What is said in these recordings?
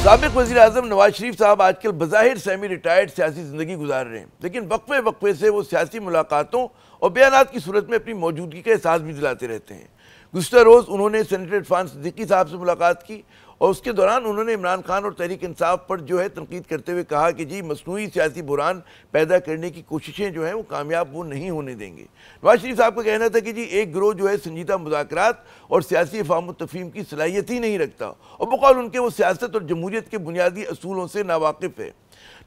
سابق وزیر اعظم نواز شریف صاحب آج کل بظاہر سیمی ریٹائرڈ سیاسی زندگی گزار رہے ہیں، لیکن وقفے وقفے سے وہ سیاسی ملاقاتوں اور بیانات کی صورت میں اپنی موجودگی کا احساس بھی دلاتے رہتے ہیں۔ گزشتہ روز انہوں نے سینیٹر عرفان صدیقی صاحب سے ملاقات کی اور اس کے دوران انہوں نے عمران خان اور تحریک انصاف پر تنقید کرتے ہوئے کہا کہ جی مصنوعی سیاسی بحران پیدا کرنے کی کوششیں وہ کامیاب وہ نہیں ہونے دیں گے۔ نواز شریف صاحب کا کہنا تھا کہ جی ایک گروہ سنجیدہ مذاکرات اور سیاسی افہام و تفہیم کی صلاحیت ہی نہیں رکھتا، اور بقول ان کے وہ سیاست اور جمہوریت کے بنیادی اصولوں سے ناواقف ہے۔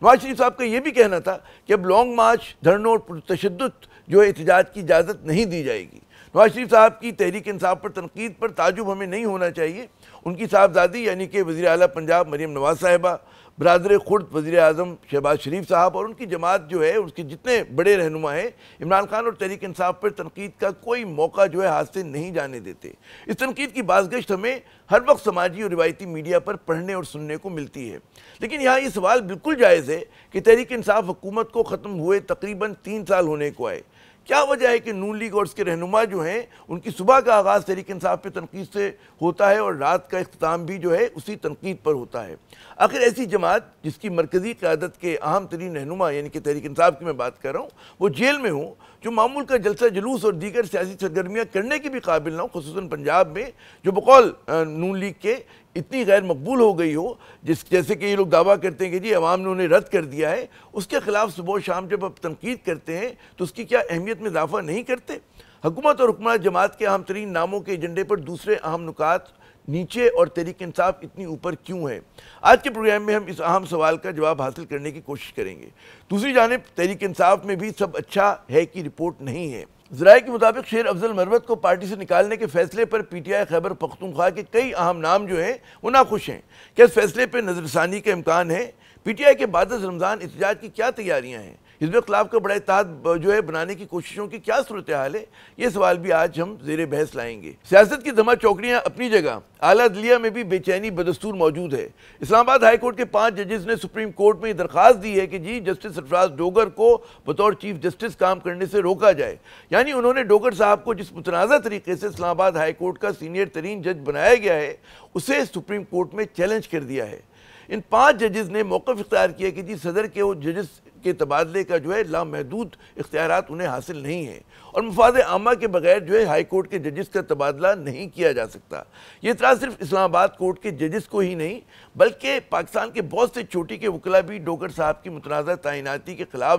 نواز شریف صاحب کا یہ بھی کہنا تھا کہ اب لانگ مارچ، دھرنوں اور تشدد احتجاج کی اجازت نہیں دی جائے گی۔ نواز شریف صاحب کی تحریک انصاف پر تنقید پر تعجب ہمیں نہیں ہونا چاہیے۔ ان کی صاحبزادی یعنی کہ وزیر اعلیٰ پنجاب مریم نواز صاحبہ، برادر خرد وزیر اعظم شہباز شریف صاحب اور ان کی جماعت اس کے جتنے بڑے رہنما ہیں، عمران خان اور تحریک انصاف پر تنقید کا کوئی موقع ہاتھ سے نہیں جانے دیتے۔ اس تنقید کی بازگشت ہمیں ہر وقت سماجی اور روایتی میڈیا پر پڑھنے اور سننے کو ملتی ہے، لیکن یہاں یہ سوال بالکل جائز ہے کہ تحریک انصاف حکومت کو ختم ہوئے تقریباً 3 سال ہونے کو آئے۔ کیا وجہ ہے کہ نون لیگ اور اس کے رہنما ان کی صبح کا آغاز تحریک انصاف پہ تنقید سے ہوتا ہے اور رات کا اختتام بھی اسی تنقید پر ہوتا ہے؟ آخر ایسی جماعت جس کی مرکزی قیادت کے اہم ترین رہنما یعنی کہ تحریک انصاف کی میں بات کر رہا ہوں، وہ جیل میں ہوں، جو معمول کا جلسہ جلوس اور دیگر سیاسی سرگرمیاں کرنے کی بھی قابل نہ ہو، خصوصاً پنجاب میں جو بقول نون لیگ کے اتنی غیر مقبول ہو گئی ہو، جیسے کہ یہ لوگ دعویٰ کرتے ہیں کہ جی عوام نے انہیں رد کر دیا ہے، اس کے خلاف صبح و شام جب آپ تنقید کرتے ہیں تو اس کی کیا اہمیت میں اضافہ نہیں کرتے؟ حکومت اور حکمران جماعت کے اہم ترین ناموں کے ایجنڈے پر دوسرے اہم نکات نیچے اور تحریک انصاف اتنی اوپر کیوں ہے؟ آج کے پروگرام میں ہم اس اہم سوال کا جواب حاصل کرنے کی کوشش کریں گے۔ دوسری جانب تحریک انصاف میں بھی سب اچھا ہے کی رپورٹ نہیں ہے۔ ذرائع کے مطابق شیر افضل مروت کو پارٹی سے نکالنے کے فیصلے پر P T I Khyber Pakhtunkhwa کے کئی اہم نام وہ ناخوش ہیں۔ کیا اس فیصلے پر نظر ثانی کا امکان ہے؟ پی ٹی آئی کے بعد از رمضان احتجاج کی کیا تیاریاں ہیں؟ حزب اختلاف کا بڑا اتحاد بنانے کی کوششوں کی کیا صورتحال ہے؟ یہ سوال بھی آج ہم زیر بحث لائیں گے۔ سیاست کی دھما چوکڑیاں اپنی جگہ، اعلیٰ عدلیہ میں بھی بے چینی بدستور موجود ہے۔ اسلام آباد ہائی کورٹ کے 5 ججز نے سپریم کورٹ میں یہ درخواست دی ہے کہ جی جسٹس سرفراز ڈوگر کو بطور چیف جسٹس کام کرنے سے روکا جائے، یعنی انہوں نے ڈوگر صاحب کو جس متنازع طریقے سے اسلام آباد ہائی کورٹ کا سینئر ترین جج بنایا گیا ہے اسے سپریم کورٹ میں چیلنج کر دیا ہے۔ ان 5 ججز نے موقف اختیار کیا کہ جی صدر کے وہ ججز کے تبادلے کا لامحدود اختیارات انہیں حاصل نہیں ہیں، اور مفاد عامہ کے بغیر ہائی کورٹ کے ججز کا تبادلہ نہیں کیا جا سکتا۔ یہ اعتراض صرف اسلام آباد کورٹ کے ججز کو ہی نہیں بلکہ پاکستان کے بہت سے چوٹی کے وکلاء بھی ڈوگر صاحب کی متنازع تعیناتی کے خلاف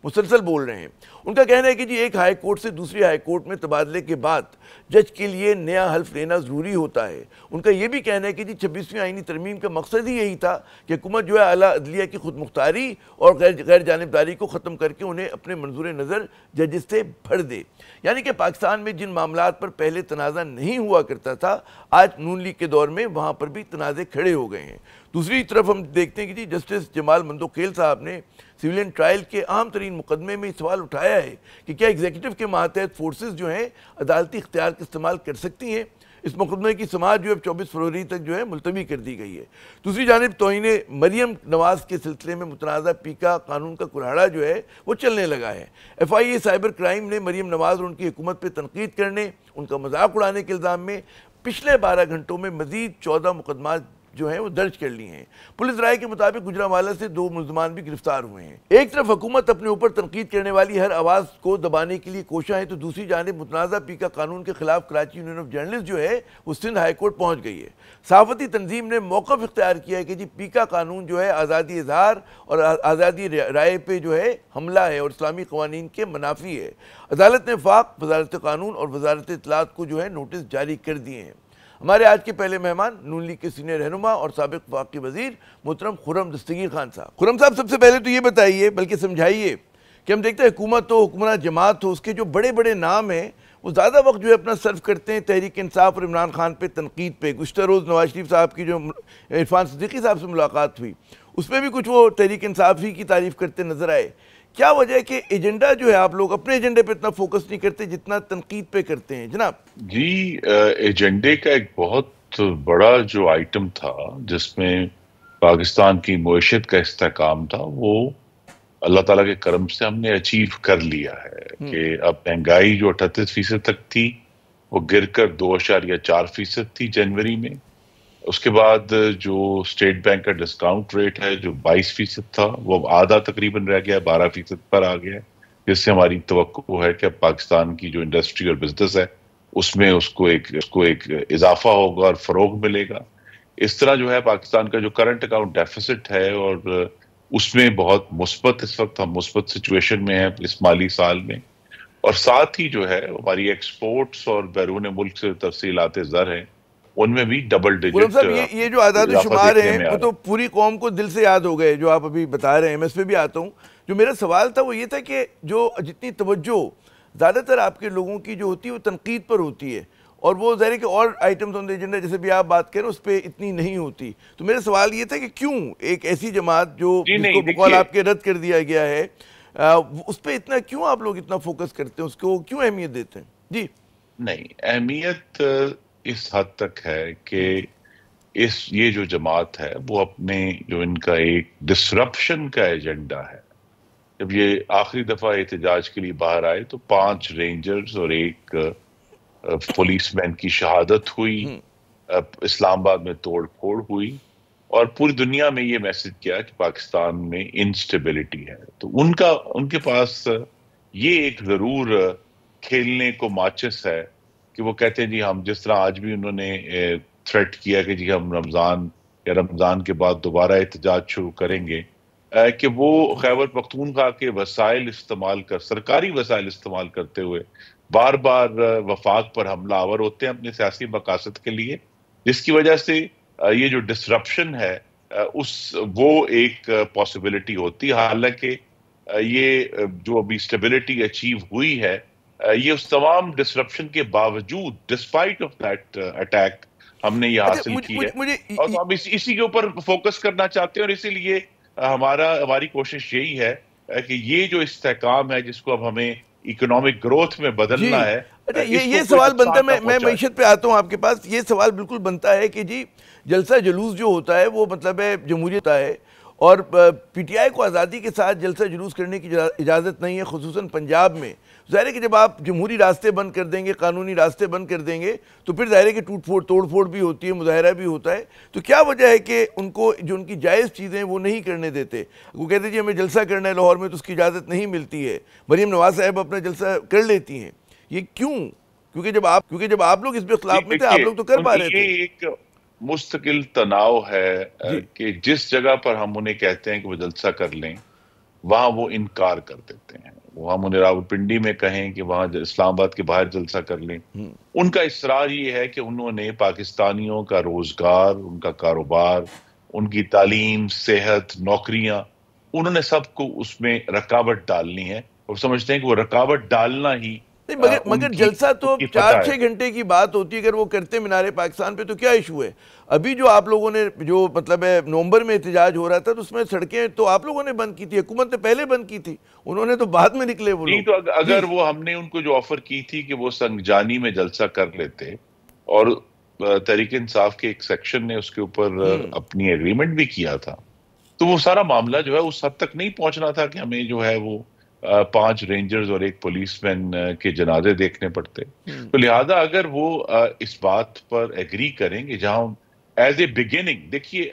مسلسل بول رہے ہیں۔ ان کا کہنا ہے کہ جی ایک ہائی کورٹ سے دوسری ہائی کورٹ میں تبادلے کے بعد جج کے لیے نیا حلف لینا ضروری ہوتا ہے۔ ان کا یہ بھی کہنا ہے کہ جی 26ویں آئینی ترمیم کا مقصد ہی یہی تھا کہ حکومت اعلیٰ عدلیہ کی خود مختاری اور غیر جانبداری کو ختم کر کے انہیں اپنے منظور نظر ججز سے بھر دے، یعنی کہ پاکستان میں جن معاملات پر پہلے تنازع نہیں ہوا کرتا تھا آج نون لیگ کے دور میں وہاں پر بھی تنازع کھڑے ہو گئے ہیں۔ دوسری طرف ہم دیکھتے ہیں کہ جی جسٹس جمال مندوخیل صاحب نے سیولین ٹرائل کے اہم ترین مقدمے میں سوال اٹھایا ہے کہ کیا ایگزیکٹو کے ماتحت فورسز عدالتی اختیار کا استعمال کر سکتی ہیں۔ اس مقدمے کی سماعت 24 فروری تک ملتوی کر دی گئی ہے۔ دوسری جانب توہین مریم نواز کے سلسلے میں متنازع پیکا قانون کا کلہاڑا وہ چلنے لگا ہے۔ F I A cyber crime نے مریم نواز اور ان کی حکومت پہ تنقید کرنے، ان کا مذاق اڑانے کے الزام میں پچھلے 12 گھنٹوں میں مزید 14 مقدمات وہ درج کر لی ہیں۔ پولیس رائے کے مطابق گجرانوالہ سے 2 ملزمان بھی گرفتار ہوئے ہیں۔ ایک طرف حکومت اپنے اوپر تنقید کرنے والی ہر آواز کو دبانے کے لیے کوشاں ہے تو دوسری جانب متنازع پیکا قانون کے خلاف کراچی یونین آف جرنلسٹ وہ سندھ ہائی کورٹ پہنچ گئی ہے۔ صحافتی تنظیم نے موقف اختیار کیا ہے کہ جی پیکا قانون آزادی اظہار اور آزادی رائے پہ حملہ ہے اور اسلامی قوانین کے منافی ہے۔ عدالت نے وفاق، وزارت قانون اور وزارت اطلاعات کو نوٹس جاری کر دیے ہیں۔ ہمارے آج کے پہلے مہمان نون لیگ کے سینئر رہنما اور سابق وفاقی وزیر محترم خرم دستگیر خان صاحب۔ خرم صاحب سب سے پہلے تو یہ بتائیے بلکہ سمجھائیے کہ ہم دیکھتے ہیں حکومت ہو، حکمراں جماعت ہو، اس کے جو بڑے بڑے نام ہیں وہ زیادہ وقت اپنا صرف کرتے ہیں تحریک انصاف اور عمران خان پہ تنقید پہ۔ گزشتہ روز نواز شریف صاحب کی عرفان صدیقی صاحب سے ملاقات ہوئی، اس میں بھی کچھ وہ تحریک انصاف ہی کی تعریف کرتے نظر آئے۔ کیا وجہ ہے کہ ایجنڈا آپ لوگ اپنے ایجنڈے پہ اتنا فوکس نہیں کرتے جتنا تنقید پہ کرتے ہیں؟ جناب جی، ایجنڈے کا ایک بہت بڑا آئٹم تھا جس میں پاکستان کی معیشت کا استحکام تھا، وہ اللہ تعالیٰ کے کرم سے ہم نے اچیو کر لیا ہے کہ اب مہنگائی 38% تک تھی وہ گر کر 2.4% تھی جنوری میں، اس کے بعد جو اسٹیٹ بینک کا ڈسکاؤنٹ ریٹ ہے جو 22% تھا وہ اب آدھا تقریباً رہ گیا، 12% پر آ گیا ہے، جس سے ہماری توقع ہے کہ اب پاکستان کی جو انڈسٹری اور بزنس ہے اس میں اس کو ایک اضافہ ہوگا اور فروغ ملے گا۔ اس طرح جو ہے پاکستان کا جو کرنٹ اکاؤنٹ ڈیفیسٹ ہے اور اس میں بہت مثبت، اس وقت ہم مثبت سچویشن میں ہیں اس مالی سال میں، اور ساتھ ہی جو ہے ہماری ایکسپورٹس اور بیرون ملک سے تفصیلات زر ہیں ان میں بھی ڈبل غلام ڈیجٹ صاحب یہ جو اعداد و اضافہ شمار دیکھنے ہیں میں آ وہ رہا تو پوری قوم کو دل سے یاد ہو گئے جو آپ ابھی بتا رہے ہیں، میں اس پہ بھی آتا ہوں۔ جو میرا سوال تھا وہ یہ تھا کہ جو جتنی توجہ زیادہ تر آپ کے لوگوں کی جو ہوتی ہے وہ تنقید پر ہوتی ہے، اور وہ ظاہر ہے کہ اور آئٹمز آن دی ایجنڈا جیسے بھی آپ بات کریں اس پہ اتنی نہیں ہوتی۔ تو میرا سوال یہ تھا کہ کیوں ایک ایسی جماعت جو جی جس نہیں کو بقول دیکھیے، آپ کے رد کر دیا گیا ہے اس پہ اتنا کیوں آپ لوگ اتنا فوکس کرتے ہیں، اس کو کیوں اہمیت دیتے ہیں؟ جی نہیں اہمیت اس حد تک ہے کہ یہ جو جماعت ہے وہ اپنے جو ان کا ایک ڈسرپشن کا ایجنڈا ہے۔ جب یہ آخری دفعہ احتجاج کے لیے باہر آئے تو 5 رینجرز اور ایک پولیس مین کی شہادت ہوئی، اسلام آباد میں توڑ پھوڑ ہوئی، اور پوری دنیا میں یہ میسج کیا کہ پاکستان میں انسٹیبلٹی ہے۔ تو ان کے پاس یہ ایک ضرور کھیلنے کو ماچس ہے کہ وہ کہتے ہیں جی ہم جس طرح آج بھی انہوں نے تھریٹ کیا کہ جی ہم رمضان کے بعد دوبارہ احتجاج شروع کریں گے، کہ وہ خیبر پختونخوا کے وسائل استعمال سرکاری وسائل استعمال کرتے ہوئے بار بار وفاق پر حملہ آور ہوتے ہیں اپنے سیاسی مقاصد کے لیے، جس کی وجہ سے یہ جو ڈسرپشن ہے وہ ایک پاسبلٹی ہوتی ہے۔ حالانکہ یہ جو ابھی اسٹیبلٹی اچیو ہوئی ہے یہ اس تمام ڈسرپشن کے باوجود، ڈسپائٹ آف دیٹ اٹیک، ہم نے یہ اچھا حاصل کی ہے، مجھے اور تو ہم اسی کے اوپر فوکس کرنا چاہتے ہیں، اور اسی لیے ہماری کوشش یہی ہے کہ یہ جو استحکام ہے جس کو اب ہمیں اکنامک گروتھ میں بدلنا جی ہے، اچھا اس یہ کو کوئی سوال بنتا نقصان نہ ہے، میں پہنچائے۔ معیشت پہ آتا ہوں آپ کے پاس، یہ سوال بالکل بنتا ہے کہ جی جلسہ جلوس جو ہوتا ہے وہ مطلب ہے جمہوریت ہے، اور پی ٹی آئی کو آزادی کے ساتھ جلسہ جلوس کرنے کی اجازت نہیں ہے، خصوصاً پنجاب میں۔ ظاہر ہے کہ جب آپ جمہوری راستے بند کر دیں گے، قانونی راستے بند کر دیں گے تو پھر ظاہر ہے کہ توڑ پھوڑ بھی ہوتی ہے، مظاہرہ بھی ہوتا ہے۔ تو کیا وجہ ہے کہ ان کو جو ان کی جائز چیزیں وہ نہیں کرنے دیتے؟ وہ کہتے ہیں جی ہمیں جلسہ کرنا ہے لاہور میں تو اس کی اجازت نہیں ملتی ہے۔ مریم نواز صاحب اپنا جلسہ کر لیتی ہیں، یہ کیوں؟ کیونکہ جب آپ لوگ اس پہ اختلاف میں تھے آپ دیکھیے لوگ تو کر ان پا کی رہے تھے۔ یہ ایک مستقل تناؤ ہے جی کہ جس جگہ پر ہم انہیں کہتے ہیں کہ وہ جلسہ کر لیں وہاں وہ انکار کر دیتے ہیں۔ وہ ہم انہیں راولپنڈی میں کہیں کہ وہاں اسلام آباد کے باہر جلسہ کر لیں، ان کا اصرار یہ ہے کہ انہوں نے پاکستانیوں کا روزگار، ان کا کاروبار، ان کی تعلیم، صحت، نوکریاں، انہوں نے سب کو اس میں رکاوٹ ڈالنی ہے، اور سمجھتے ہیں کہ وہ رکاوٹ ڈالنا ہی نہیں ان مگر کی جلسہ تو فتح 4-6 ہے۔ گھنٹے کی بات ہوتی ہے، اگر وہ کرتے مینار پاکستان پہ تو کیا ایشو ہے؟ ابھی جو آپ لوگوں نے جو مطلب ہے نومبر میں احتجاج ہو رہا تھا تو اس میں سڑکیں تو آپ لوگوں نے بند کی تھی، حکومت نے پہلے بند کی تھی، انہوں نے تو بعد میں نکلے وہ نہیں لوگ۔ تو جی اگر وہ ہم نے ان کو جو آفر کی تھی کہ وہ سنگجانی میں جلسہ کر لیتے، اور تحریک انصاف کے ایک سیکشن نے اس کے اوپر اپنی ایگریمنٹ بھی کیا تھا، تو وہ سارا معاملہ جو ہے اس حد تک نہیں پہنچنا تھا کہ ہمیں جو ہے وہ 5 رینجرز اور ایک پولیس مین کے جنازے دیکھنے پڑتے۔ تو لہٰذا اگر وہ اس بات پر ایگری کریں گے جہاں ایز اے بگننگ، دیکھیے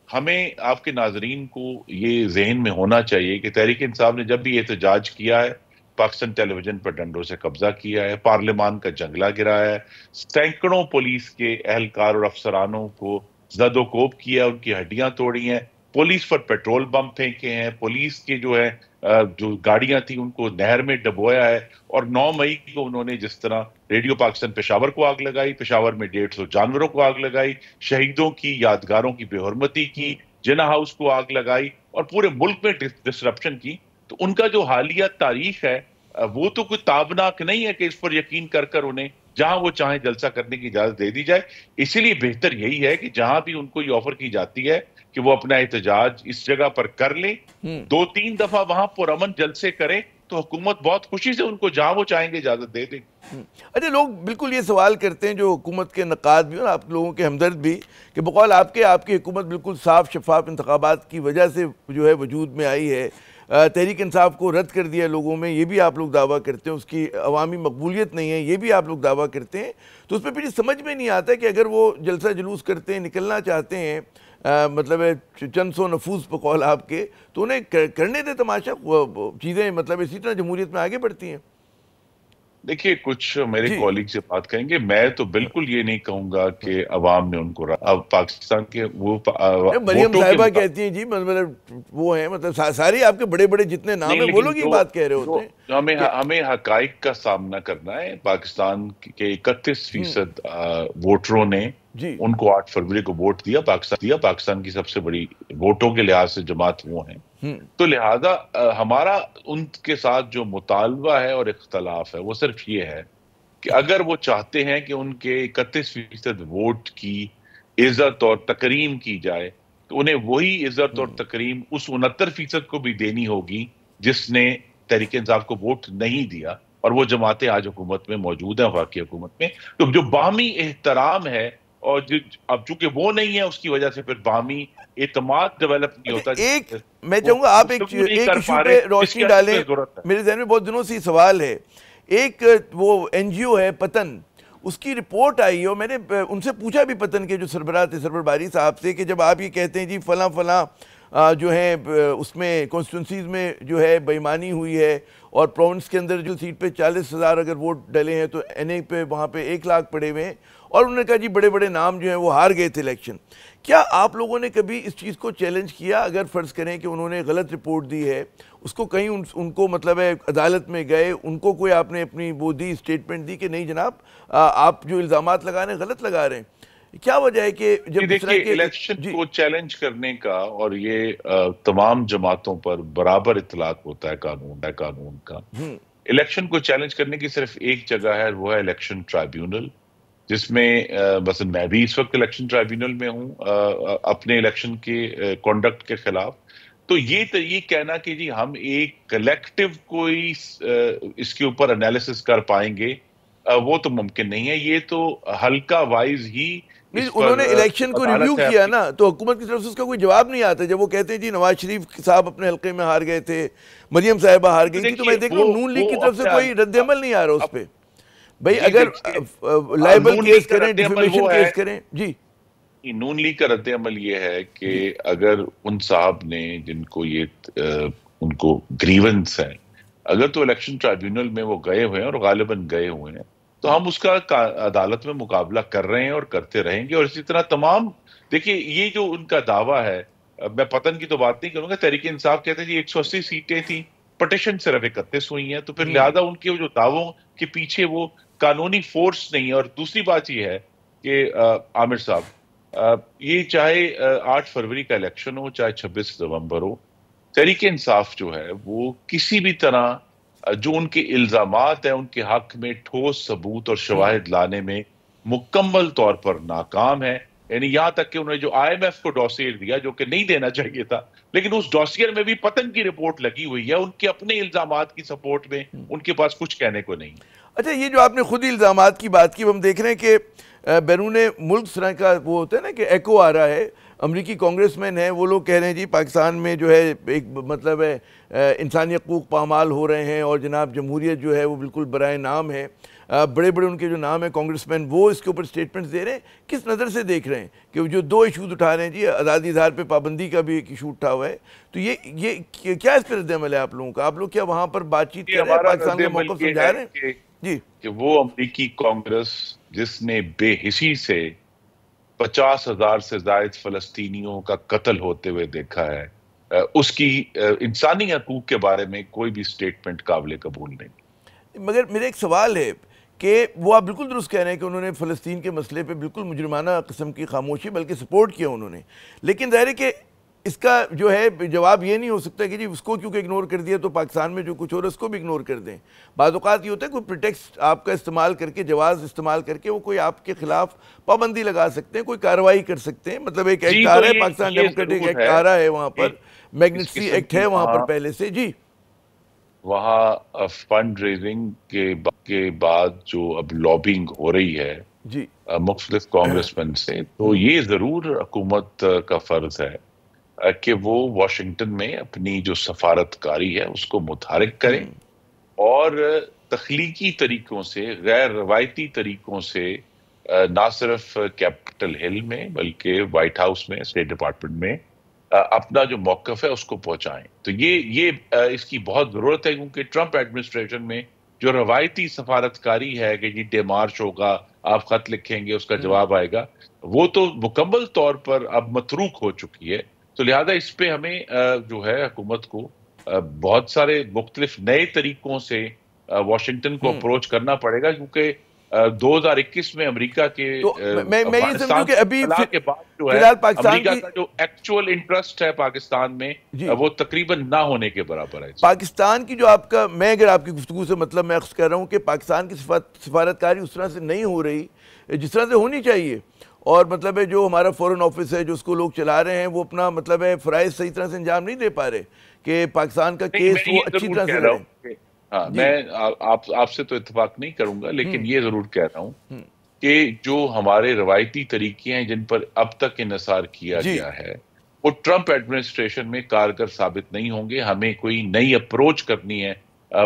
ہمیں آپ کے ناظرین کو یہ ذہن میں ہونا چاہیے کہ تحریک انصاف نے جب بھی احتجاج کیا ہے پاکستان ٹیلی ویژن پر ڈنڈوں سے قبضہ کیا ہے، پارلیمان کا جنگلہ گرایا ہے، سینکڑوں پولیس کے اہلکار اور افسرانوں کو زد و کوب کیا، ان کی ہڈیاں توڑی ہیں، پولیس پر پیٹرول بم پھینکے ہیں، پولیس کے جو گاڑیاں تھیں ان کو نہر میں ڈبویا ہے، اور 9 مئی کو انہوں نے جس طرح ریڈیو پاکستان پشاور کو آگ لگائی، پشاور میں 150 جانوروں کو آگ لگائی، شہیدوں کی یادگاروں کی بے حرمتی کی، جنا ہاؤس کو آگ لگائی، اور پورے ملک میں ڈسرپشن کی، تو ان کا جو حالیہ تاریخ ہے وہ تو کوئی تابناک نہیں ہے کہ اس پر یقین کر انہیں جہاں وہ چاہیں جلسہ کرنے کی اجازت دے دی جائے۔ اسی لیے بہتر یہی ہے کہ جہاں بھی ان کو یہ آفر کی جاتی ہے کہ وہ اپنا احتجاج اس جگہ پر کر لیں، 2-3 دفعہ وہاں پرامن جلسے کریں، تو حکومت بہت خوشی سے ان کو جہاں وہ چاہیں گے اجازت دے دیں۔ اچھا لوگ بالکل یہ سوال کرتے ہیں جو حکومت کے نقاد بھی اور آپ لوگوں کے ہمدرد بھی کہ بقول آپ کی حکومت بالکل صاف شفاف انتخابات کی وجہ سے جو ہے وجود میں آئی ہے، تحریک انصاف کو رد کر دیا لوگوں میں، یہ بھی آپ لوگ دعویٰ کرتے ہیں، اس کی عوامی مقبولیت نہیں ہے، یہ بھی آپ لوگ دعویٰ کرتے ہیں. تو اس پہ پھر سمجھ میں نہیں آتا کہ اگر وہ جلسہ جلوس کرتے ہیں، نکلنا چاہتے ہیں، مطلب چند سو نفوذ پہ قول آپ کے، تو انہیں کرنے دے تماشا، چیزیں مطلب اسی طرح جمہوریت میں آگے بڑھتی ہیں. دیکھیے کچھ میرے جی کالیگ سے بات کریں گے، میں تو بالکل یہ نہیں کہوں گا کہ عوام نے ان کو اب پاکستان کے وہ مریم ووٹوں کے صاحبہ مطابق کہتی ہیں جی، مطلب وہ ہیں، مطلب سارے آپ کے بڑے بڑے جتنے نام نہیں، ہیں وہ لیکن لوگ یہ بات کہہ رہے ہوتے ہیں کہ ہمیں حقائق کا سامنا کرنا ہے. پاکستان کے 31% ووٹروں نے جی ان کو 8 فروری کو ووٹ دیا. پاکستان کی سب سے بڑی ووٹوں کے لحاظ سے جماعت وہ ہیں. تو لہذا ہمارا ان کے ساتھ جو مطالبہ ہے اور اختلاف ہے وہ صرف یہ ہے کہ اگر وہ چاہتے ہیں کہ ان کے 31% ووٹ کی عزت اور تکریم کی جائے تو انہیں وہی عزت اور تکریم اس 69% کو بھی دینی ہوگی جس نے تحریک انصاف کو ووٹ نہیں دیا، اور وہ جماعتیں آج حکومت میں موجود ہیں، واقعی حکومت میں. تو جو باہمی احترام ہے، اور اب چونکہ وہ نہیں ہے اس کی وجہ سے پھر باہمی اعتماد ڈیولپ نہیں ہوتا. ایک میں چاہوں گا آپ ایک ایشو پہ روشنی ڈالیں، میرے ذہن میں بہت دنوں سے سوال ہے. ایک وہ این جی او ہے پتن، اس کی رپورٹ آئی ہے، اور میں نے ان سے پوچھا بھی پتن کے جو سربراہ تھے سرور باری صاحب سے کہ جب آپ یہ کہتے ہیں جی فلاں فلاں جو ہیں اس میں کانسٹیٹوئنسیز میں جو ہے بے ایمانی ہوئی ہے، اور پروونس کے اندر جو سیٹ پہ 40,000 اگر ووٹ ڈلے ہیں تو این اے پہ وہاں پہ 1 لاکھ پڑے ہوئے ہیں، اور انہوں نے کہا جی بڑے بڑے نام جو ہیں وہ ہار گئے تھے الیکشن. کیا آپ لوگوں نے کبھی اس چیز کو چیلنج کیا؟ اگر فرض کریں کہ انہوں نے غلط رپورٹ دی ہے، اس کو کہیں ان کو مطلب ہے عدالت میں گئے، ان کو کوئی آپ نے اپنی وہ دی اسٹیٹمنٹ دی کہ نہیں جناب آپ جو الزامات لگا رہے ہیں غلط لگا رہے ہیں؟ کیا وجہ ہے کہ جب دیکھیے الیکشن کو چیلنج کرنے کا، اور یہ تمام جماعتوں پر برابر اطلاق ہوتا ہے قانون کا. الیکشن کو چیلنج کرنے کی صرف ایک جگہ ہے، وہ ہے الیکشن ٹرائیبیونل، جس میں مثلا میں بھی اس وقت الیکشن ٹرائیبیونل میں ہوں اپنے الیکشن کے کنڈکٹ کے خلاف. تو یہ کہنا کہ جی ہم ایک کلیکٹیو کوئی اس کے اوپر انالیسس کر پائیں گے، وہ تو ممکن نہیں ہے. یہ تو حلقہ وائز ہی انہوں نے الیکشن کو ریویو کیا نا، تو حکومت کی طرف سے اس کا کوئی جواب نہیں آتا. جب وہ کہتے ہیں جی نواز شریف صاحب اپنے حلقے میں ہار گئے تھے، مریم صاحبہ ہار گئی تھی، تو میں دیکھ رہا ہوں نون لیگ کی طرف سے کوئی رد عمل نہیں آ رہا اس پہ. بھئی اگر لائبل کیس کریں، ڈیفیمیشن کیس کریں. جی نون لیگ کا رد عمل یہ ہے کہ اگر ان صاحب نے جن کو یہ ان کو گریونس ہیں، اگر تو الیکشن ٹرائیبیونل میں وہ گئے ہوئے ہیں اور غالباً گئے ہوئے ہیں، تو ہم اس کا عدالت میں مقابلہ کر رہے ہیں اور کرتے رہیں گے. اور اسی طرح تمام دیکھیے یہ جو ان کا دعویٰ ہے، میں پتن کی تو بات نہیں کروں گا، تحریک انصاف کہتے ہیں جی 180 سیٹیں تھیں، پٹیشن صرف 31 ہوئی ہیں، تو پھر لہذا ان کے جو دعووں کے پیچھے وہ قانونی فورس نہیں ہے. اور دوسری بات یہ ہے کہ عامر صاحب، یہ چاہے 8 فروری کا الیکشن ہو، چاہے 26 نومبر ہو، تحریک انصاف جو ہے وہ کسی بھی طرح جو ان کے الزامات ہیں ان کے حق میں ٹھوس ثبوت اور شواہد لانے میں مکمل طور پر ناکام ہے. یعنی یہاں تک کہ انہوں نے جو آئی ایم ایف کو ڈوسیئر دیا، جو کہ نہیں دینا چاہیے تھا، لیکن اس ڈوسیئر میں بھی پتن کی رپورٹ لگی ہوئی ہے. ان کے اپنے الزامات کی سپورٹ میں ان کے پاس کچھ کہنے کو نہیں. اچھا، یہ جو آپ نے خود الزامات کی بات کی، ہم دیکھ رہے ہیں کہ بیرون ملک اس طرح کا وہ ہوتا ہے نا کہ ایکو آ رہا ہے. امریکی کانگریس مین ہیں، وہ لوگ کہہ رہے ہیں جی پاکستان میں جو ہے ایک مطلب ہے انسانی حقوق پامال ہو رہے ہیں، اور جناب جمہوریت جو ہے وہ بالکل برائے نام ہے. بڑے بڑے ان کے جو نام ہیں کانگریس مین، وہ اس کے اوپر سٹیٹمنٹس دے رہے ہیں. کس نظر سے دیکھ رہے ہیں کہ جو 2 ایشوز اٹھا رہے ہیں؟ جی آزادی اظہار پہ پابندی کا بھی ایک ایشو اٹھا ہوا ہے. تو یہ کیا اس پہ رد عمل ہے آپ لوگوں کا؟ آپ لوگ کیا وہاں پر بات چیت کر رہے ہیں، پاکستان کا موقف سمجھا رہے ہیں؟ جی کہ وہ امریکی کانگریس جس نے بے حسی سے 50,000 سے زائد فلسطینیوں کا قتل ہوتے ہوئے دیکھا ہے، اس کی انسانی حقوق کے بارے میں کوئی بھی سٹیٹمنٹ قابل قبول نہیں. مگر میرا ایک سوال ہے کہ وہ آپ بالکل درست کہہ رہے ہیں کہ انہوں نے فلسطین کے مسئلے پہ بالکل مجرمانہ قسم کی خاموشی، بلکہ سپورٹ کیا انہوں نے. لیکن ظاہر ہے کہ اس کا جو ہے جواب یہ نہیں ہو سکتا کہ جی اس کو کیونکہ اگنور کر دیا تو پاکستان میں جو کچھ ہو رہا ہے اس کو بھی اگنور کر دیں. بعض اوقات یہ ہوتا ہے کوئی پریٹیکسٹ آپ کا استعمال کر کے، جواز استعمال کر کے وہ کوئی آپ کے خلاف پابندی لگا سکتے ہیں، کوئی کارروائی کر سکتے ہیں. مطلب ایک ایکٹ آ رہا ہے، پاکستان ڈیموکریٹک ایکٹ آ رہا ہے، وہاں پر میگنیٹسی ایکٹ ہے وہاں پر پہلے سے. جی وہاں فنڈ ریزنگ کے بعد جو اب لابنگ ہو رہی ہے جی مختلف کانگریس مین سے، تو یہ ضرور حکومت کا فرض ہے کہ وہ واشنگٹن میں اپنی جو سفارتکاری ہے اس کو متحرک کریں اور تخلیقی طریقوں سے، غیر روایتی طریقوں سے نہ صرف کیپٹل ہل میں بلکہ وائٹ ہاؤس میں، اسٹیٹ ڈپارٹمنٹ میں اپنا جو موقف ہے اس کو پہنچائیں. تو یہ اس کی بہت ضرورت ہے، کیونکہ ٹرمپ ایڈمنسٹریشن میں جو روایتی سفارتکاری ہے کہ جی ڈے مارچ ہوگا، آپ خط لکھیں گے، اس کا جواب آئے گا، وہ تو مکمل طور پر اب متروک ہو چکی ہے. تو لہذا اس پہ ہمیں جو ہے حکومت کو بہت سارے مختلف نئے طریقوں سے واشنگٹن کو اپروچ کرنا پڑے گا، کیونکہ 2021 میں امریکہ کے میں یہ سمجھوں کہ ابھی کے بعد جو ہے فی الحال پاکستان امریکہ کا جو ایکچوئل انٹرسٹ ہے پاکستان میں وہ تقریباً نہ ہونے کے برابر ہے. پاکستان کی جو آپ کا، میں اگر آپ کی گفتگو سے مطلب میں عرض کر رہا ہوں کہ پاکستان کی سفارتکاری اس طرح سے نہیں ہو رہی جس طرح سے ہونی چاہیے، اور مطلب ہے جو ہمارا فورن آفس ہے جو اس کو لوگ چلا رہے ہیں وہ اپنا مطلب ہے فرائض صحیح طرح سے انجام نہیں دے پا رہے کہ پاکستان کا کیس وہ اچھی طرح سے لڑیں. ہاں، میں آپ سے تو اتفاق نہیں کروں گا، لیکن یہ ضرور کہہ رہا ہوں کہ جو ہمارے روایتی طریقے ہیں جن پر اب تک انحصار کیا گیا ہے وہ ٹرمپ ایڈمنسٹریشن میں کارگر ثابت نہیں ہوں گے. ہمیں کوئی نئی اپروچ کرنی ہے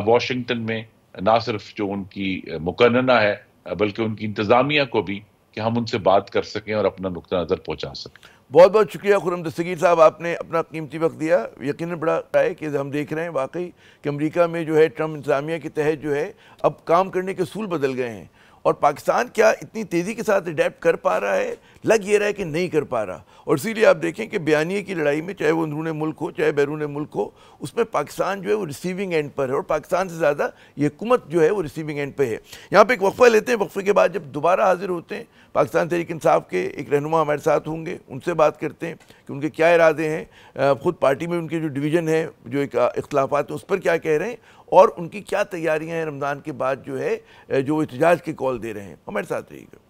واشنگٹن میں، نہ صرف جو ان کی مقننہ ہے بلکہ ان کی انتظامیہ کو بھی، کہ ہم ان سے بات کر سکیں اور اپنا نقطہ نظر پہنچا سکیں. بہت بہت شکریہ خرم دستگیر صاحب، آپ نے اپنا قیمتی وقت دیا. یقیناً بڑا ہے کہ ہم دیکھ رہے ہیں واقعی کہ امریکہ میں جو ہے ٹرمپ انتظامیہ کے تحت جو ہے اب کام کرنے کے اصول بدل گئے ہیں، اور پاکستان کیا اتنی تیزی کے ساتھ اڈیپٹ کر پا رہا ہے؟ لگ یہ رہا ہے کہ نہیں کر پا رہا. اور اسی لیے آپ دیکھیں کہ بیانیے کی لڑائی میں، چاہے وہ اندرون ملک ہو چاہے بیرون ملک ہو، اس میں پاکستان جو ہے وہ ریسیونگ اینڈ پر ہے، اور پاکستان سے زیادہ یہ حکومت جو ہے وہ ریسیونگ اینڈ پہ ہے. یہاں پہ ایک وقفہ لیتے ہیں، وقفے کے بعد جب دوبارہ حاضر ہوتے ہیں پاکستان تحریک انصاف کے ایک رہنما ہمارے ساتھ ہوں گے، ان سے بات کرتے ہیں کہ ان کے کیا ارادے ہیں، خود پارٹی میں ان کے جو ڈویژن ہے، جو ایک اختلافات ہیں اس پر کیا کہہ رہے ہیں، اور ان کی کیا تیاریاں ہیں رمضان کے بعد جو ہے جو احتجاج کے کال دے رہے ہیں. ہمارے ساتھ رہیے گا.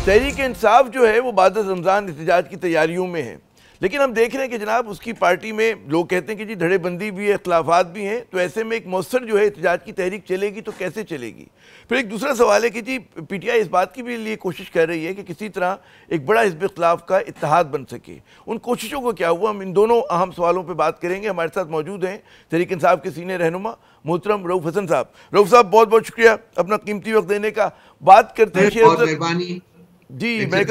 تحریک انصاف جو ہے وہ بعد از رمضان احتجاج کی تیاریوں میں ہے، لیکن ہم دیکھ رہے ہیں کہ جناب اس کی پارٹی میں لوگ کہتے ہیں کہ جی دھڑے بندی بھی ہے، اختلافات بھی ہیں، تو ایسے میں ایک مؤثر جو ہے احتجاج کی تحریک چلے گی تو کیسے چلے گی؟ پھر ایک دوسرا سوال ہے کہ جی پی ٹی آئی اس بات کی بھی لیے کوشش کر رہی ہے کہ کسی طرح ایک بڑا حزب اختلاف کا اتحاد بن سکے. ان کوششوں کو کیا ہوا؟ ہم ان دونوں اہم سوالوں پہ بات کریں گے. ہمارے ساتھ موجود ہیں تحریک انصاف کے سینئر رہنما محترم رؤف حسن صاحب. رؤف صاحب بہت بہت شکریہ اپنا قیمتی وقت دینے کا. بات کرتے ہیں جی میں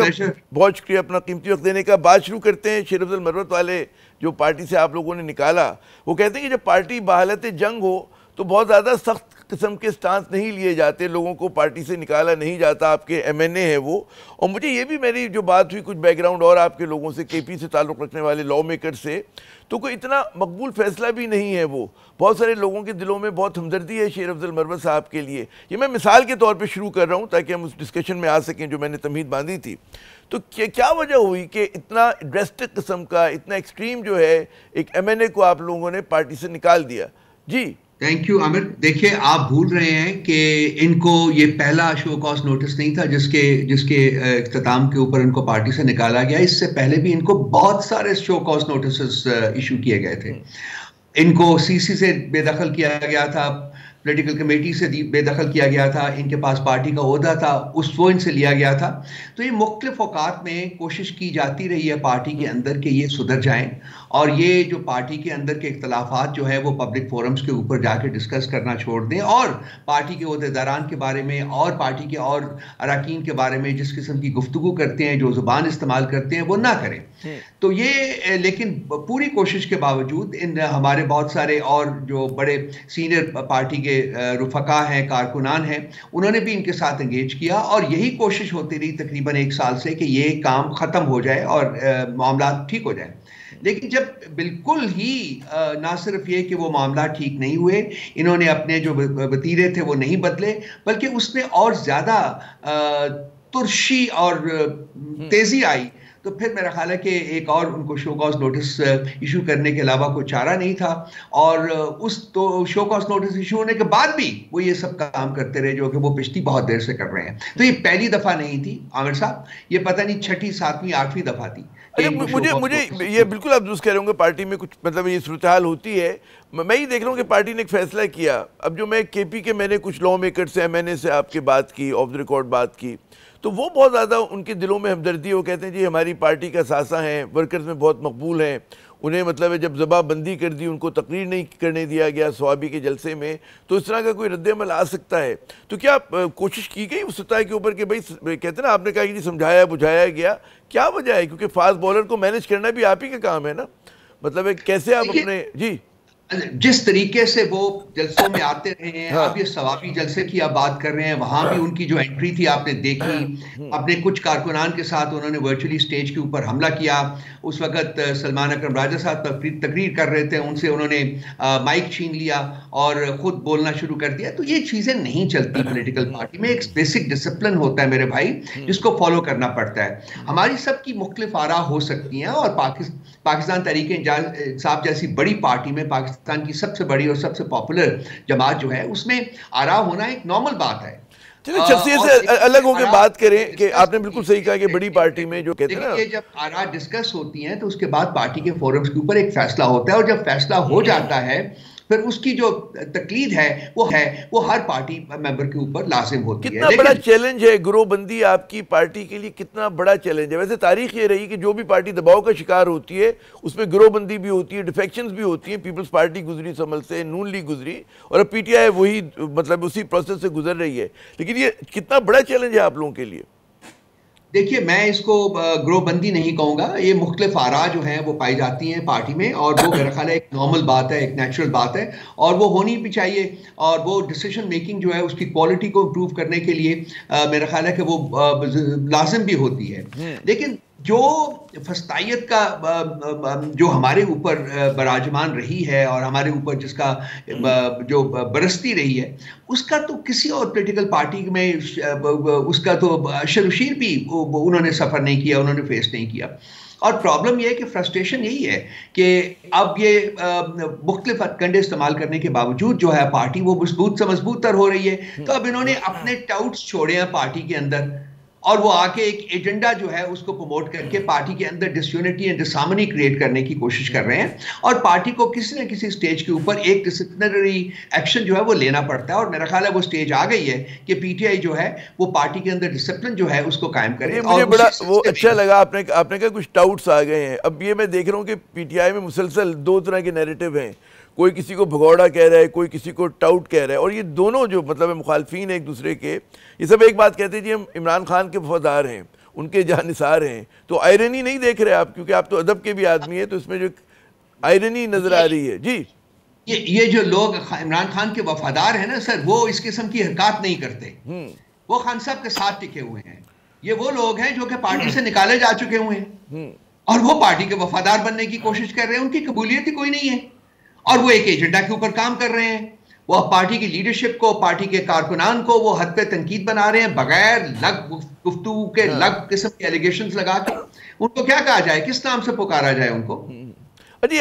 بہت شکریہ اپنا قیمتی وقت دینے کا. بات شروع کرتے ہیں شیر افضل مروت والے جو پارٹی سے آپ لوگوں نے نکالا. وہ کہتے ہیں کہ جب پارٹی بحالت جنگ ہو تو بہت زیادہ سخت قسم کے سٹانس نہیں لیے جاتے، لوگوں کو پارٹی سے نکالا نہیں جاتا. آپ کے ایم این اے ہیں وہ. اور مجھے یہ بھی میری جو بات ہوئی کچھ بیک گراؤنڈ اور آپ کے لوگوں سے، کے پی سے تعلق رکھنے والے لاء میکر سے، تو کوئی اتنا مقبول فیصلہ بھی نہیں ہے وہ. بہت سارے لوگوں کے دلوں میں بہت ہمدردی ہے شیر افضل مروت صاحب کے لیے. یہ میں مثال کے طور پہ شروع کر رہا ہوں تاکہ ہم اس ڈسکشن میں آ سکیں جو میں نے تمہید باندھی تھی. تو کیا وجہ ہوئی کہ اتنا ڈریسٹک قسم کا، اتنا ایکسٹریم جو ہے ایک ایم این اے کو آپ لوگوں نے پارٹی سے نکال دیا؟ جی تھینک یو عامر. دیکھیے آپ بھول رہے ہیں کہ ان کو یہ پہلا شو کاز نوٹس نہیں تھا جس کے اختتام کے اوپر ان کو پارٹی سے نکالا گیا. اس سے پہلے بھی ان کو بہت سارے شو کاز نوٹسز ایشو کیے گئے تھے. ان کو سی سی سے بے دخل کیا گیا تھا، پولیٹیکل کمیٹی سے بے دخل کیا گیا تھا، ان کے پاس پارٹی کا عہدہ تھا وہ ان سے لیا گیا تھا. تو یہ مختلف اوقات میں کوشش کی جاتی رہی ہے پارٹی کے اندر کہ یہ سدھر جائیں، اور یہ جو پارٹی کے اندر کے اختلافات جو ہے وہ پبلک فورمز کے اوپر جا کے ڈسکس کرنا چھوڑ دیں، اور پارٹی کے عہدیداران کے بارے میں اور پارٹی کے اور اراکین کے بارے میں جس قسم کی گفتگو کرتے ہیں، جو زبان استعمال کرتے ہیں، وہ نہ کریں. تو یہ لیکن پوری کوشش کے باوجود ہمارے بہت سارے اور جو بڑے سینئر پارٹی کے رفقا ہیں، کارکنان ہیں، انہوں نے بھی ان کے ساتھ انگیج کیا، اور یہی کوشش ہوتی رہی تقریباً 1 سال سے کہ یہ کام ختم ہو جائے اور معاملات ٹھیک ہو جائیں. لیکن جب بالکل ہی نہ صرف یہ کہ وہ معاملات ٹھیک نہیں ہوئے، انہوں نے اپنے جو وتیرے تھے وہ نہیں بدلے، بلکہ اس میں اور زیادہ ترشی اور تیزی آئی، تو پھر میرا خیال ہے کہ ایک اور ان کو شو کاز نوٹس ایشو کرنے کے علاوہ کوئی چارہ نہیں تھا. اور اس تو شو کاز نوٹس ایشو ہونے کے بعد بھی وہ یہ سب کام کرتے رہے جو کہ وہ پچھلی بہت دیر سے کر رہے ہیں. تو یہ پہلی دفعہ نہیں تھی عامر صاحب، یہ پتہ نہیں 6ٹھی 7ویں 8ویں دفعہ تھی. مجھے یہ بالکل آپ درست کہہ رہے ہوں گے، پارٹی میں کچھ مطلب یہ صورتحال ہوتی ہے. میں ہی دیکھ رہا ہوں کہ پارٹی نے ایک فیصلہ کیا. اب جو میں کے پی کے میں نے کچھ لا میکر سے ایم این اے سے آپ کی بات کی, آف دی ریکارڈ بات کی, تو وہ بہت زیادہ ان کے دلوں میں ہمدردی, وہ کہتے ہیں جی ہماری پارٹی کا ثاثہ ہیں, ورکرز میں بہت مقبول ہیں, انہیں مطلب ہے جب ذبح بندی کر دی ان کو تقریر نہیں کرنے دیا گیا صوابی کے جلسے میں, تو اس طرح کا کوئی رد عمل آ سکتا ہے. تو کیا کوشش کی گئی اس سطح کے اوپر کہ بھائی کہتے ہیں نا آپ نے کہا کہ سمجھایا بجھایا گیا, کیا وجہ ہے؟ کیونکہ فاسٹ بالر کو مینیج کرنا بھی آپ ہی کا کام ہے نا, مطلب ہے کیسے آپ اپنے جی جس طریقے سے وہ جلسوں میں آتے رہے ہیں, آپ یہ ثوابی جلسے کی آپ بات کر رہے ہیں, وہاں بھی ان کی جو انٹری تھی آپ نے دیکھی, اپنے کچھ کارکنان کے ساتھ انہوں نے ورچولی سٹیج کے اوپر حملہ کیا. اس وقت سلمان اکرم راجہ صاحب تقریر کر رہے تھے, ان سے انہوں نے مائک چھین لیا اور خود بولنا شروع کر دیا. تو یہ چیزیں نہیں چلتی پولیٹیکل پارٹی میں. ایک بیسک ڈسپلن ہوتا ہے میرے بھائی, جس کو فالو کرنا پڑتا ہے. ہماری سب کی مختلف آراء ہو سکتی ہیں, اور پاکستان تحریک انصاف جیسی بڑی پارٹی میں, پاکستان کی سب سے بڑی اور سب سے پاپولر جماعت جو ہے, اس میں آراء ہونا ایک نارمل بات ہے. چلیں شخصیت سے الگ ہو کے بات کریں کہ آپ نے بالکل صحیح کہا کہ بڑی پارٹی میں جو کہتے ہیں نا, یہ جب آراء ڈسکس ہوتی ہیں تو اس کے بعد پارٹی کے فورمز کے اوپر ایک فیصلہ ہوتا ہے, اور جب فیصلہ ہو جاتا ہے پھر اس کی جو تقلید ہے وہ ہر پارٹی ممبر کے اوپر لازم ہوتی ہے. کتنا بڑا چیلنج ہے گروہ بندی آپ کی پارٹی کے لیے, کتنا بڑا چیلنج ہے؟ ویسے تاریخ یہ رہی کہ جو بھی پارٹی دباؤ کا شکار ہوتی ہے اس میں گروہ بندی بھی ہوتی ہے, ڈیفیکشنز بھی ہوتی ہیں. پیپلز پارٹی گزری اس عمل سے, نون لیگ گزری, اور اب پی ٹی آئی وہی مطلب اسی پروسیس سے گزر رہی ہے. لیکن یہ کتنا بڑا چیلنج ہے آپ لوگوں کے لیے؟ دیکھیے میں اس کو گروہ بندی نہیں کہوں گا, یہ مختلف آراء جو ہیں وہ پائی جاتی ہیں پارٹی میں, اور وہ میرا خیال ہے ایک نارمل بات ہے, ایک نیچرل بات ہے, اور وہ ہونی بھی چاہیے. اور وہ ڈیسیشن میکنگ جو ہے اس کی کوالٹی کو امپروو کرنے کے لیے میرا خیال ہے کہ وہ لازم بھی ہوتی ہے. لیکن جو فسطائیت کا جو ہمارے اوپر براجمان رہی ہے اور ہمارے اوپر جس کا جو برستی رہی ہے, اس کا تو کسی اور پولیٹیکل پارٹی میں اس کا تو شروشیر بھی انہوں نے سفر نہیں کیا, انہوں نے فیس نہیں کیا. اور پرابلم یہ ہے کہ فرسٹریشن یہی ہے کہ اب یہ مختلف ہتھکنڈے استعمال کرنے کے باوجود جو ہے پارٹی وہ مضبوط سے مضبوط تر ہو رہی ہے. تو اب انہوں نے اپنے ٹاؤٹس چھوڑے ہیں پارٹی کے اندر, اور وہ آ کے ایک ایجنڈا جو ہے اس کو پروموٹ کر کے پارٹی کے اندر disunity and disharmony create کرنے کی کوشش کر رہے ہیں. اور پارٹی کو کسی نہ کسی سٹیج کے اوپر ایک ڈسپلنری ایکشن جو ہے وہ لینا پڑتا ہے, اور میرا خیال ہے وہ سٹیج آ گئی ہے کہ پی ٹی آئی جو ہے وہ پارٹی کے اندر ڈسپلن جو ہے اس کو قائم کرے. مجھے بڑا وہ اچھا لگا آپ نے کہا کچھ ٹاؤٹس آ گئے ہیں. اب یہ میں دیکھ رہا ہوں کہ پی ٹی آئی میں مسلسل دو طرح کے نیریٹو ہیں, کوئی کسی کو بھگوڑا کہہ رہا ہے, کوئی کسی کو ٹاؤٹ کہہ رہا ہے, اور یہ دونوں جو مطلب مخالفین ہیں ایک دوسرے کے, یہ سب ایک بات کہتے ہیں جی ہم عمران خان کے وفادار ہیں, ان کے جانثار ہیں. تو آئرنی نہیں دیکھ رہے آپ, کیونکہ آپ تو ادب کے بھی آدمی ہیں, تو اس میں جو آئرنی نظر آ رہی ہے. جی یہ جو لوگ عمران خان کے وفادار ہیں نا سر, وہ اس قسم کی حرکات نہیں کرتے, وہ خان صاحب کے ساتھ ٹکے ہوئے ہیں. یہ وہ لوگ ہیں جو کہ پارٹی سے نکالے جا چکے ہوئے ہیں اور وہ پارٹی کے وفادار بننے کی کوشش کر رہے ہیں. ان کی قبولیت ہی کوئی نہیں ہے, اور وہ ایک ایجنڈا کے اوپر کام کر رہے ہیں. وہ پارٹی کی لیڈرشپ کو, پارٹی کے کارکنان کو وہ حد پہ تنقید بنا رہے ہیں بغیر لگ گفتگو کے, لگ قسم کے ایلیگیشنز لگا کے. ان کو کیا کہا جائے, کس نام سے پکارا جائے ان کو؟ اب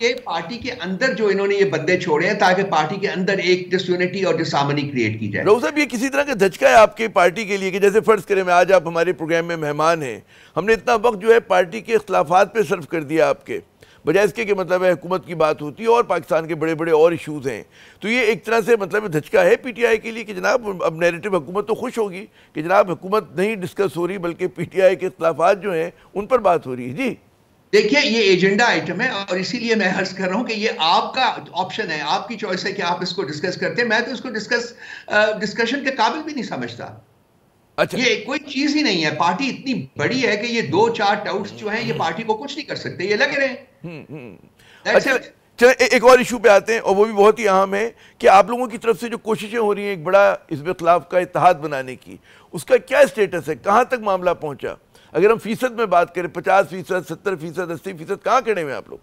یہ پارٹی کے اندر جو انہوں نے یہ بندے چھوڑے ہیں تاکہ پارٹی کے اندر ایک ڈس یونٹی اور ڈس ہارمنی کریٹ کی جائے. روز صاحب یہ کسی طرح کا دھچکا ہے آپ کے پارٹی کے لیے کہ جیسے فرض کریں میں آج آپ ہمارے پروگرام میں مہمان ہیں, ہم نے اتنا وقت جو ہے پارٹی کے اختلافات پہ صرف کر دیا آپ کے, بجائے اس کے کہ مطلب ہے حکومت کی بات ہوتی ہے اور پاکستان کے بڑے بڑے اور ایشوز ہیں. تو یہ ایک طرح سے مطلب دھچکا ہے پی ٹی آئی کے لیے کہ جناب اب نیریٹو حکومت تو خوش ہوگی کہ جناب حکومت نہیں ڈسکس ہو رہی بلکہ پی ٹی آئی کے اختلافات جو ہیں ان پر بات ہو رہی ہے. جی دیکھیے یہ ایجنڈا آئٹم ہے, اور اسی لیے میں عرض کر رہا ہوں کہ یہ آپ کا آپشن ہے, آپ کی چوائس ہے کہ آپ اس کو ڈسکس کرتے ہیں. میں تو اس کو ڈسکشن کے قابل بھی نہیں سمجھتا. یہ کوئی چیز ہی نہیں ہے. پارٹی اتنی بڑی ہے کہ یہ 2-4 ٹاؤٹس جو ہیں یہ پارٹی کو کچھ نہیں کر سکتے, یہ لگے رہے. اچھا چلیں ایک اور ایشو پہ آتے ہیں, اور وہ بھی بہت ہی اہم ہے کہ آپ لوگوں کی طرف سے جو کوششیں ہو رہی ہیں ایک بڑا حزب اختلاف کا اتحاد بنانے کی, اس کا کیا اسٹیٹس ہے, کہاں تک معاملہ پہنچا؟ اگر ہم فیصد میں بات کریں 50%, 70%, 80%, کہاں کھڑے ہوئے آپ لوگ؟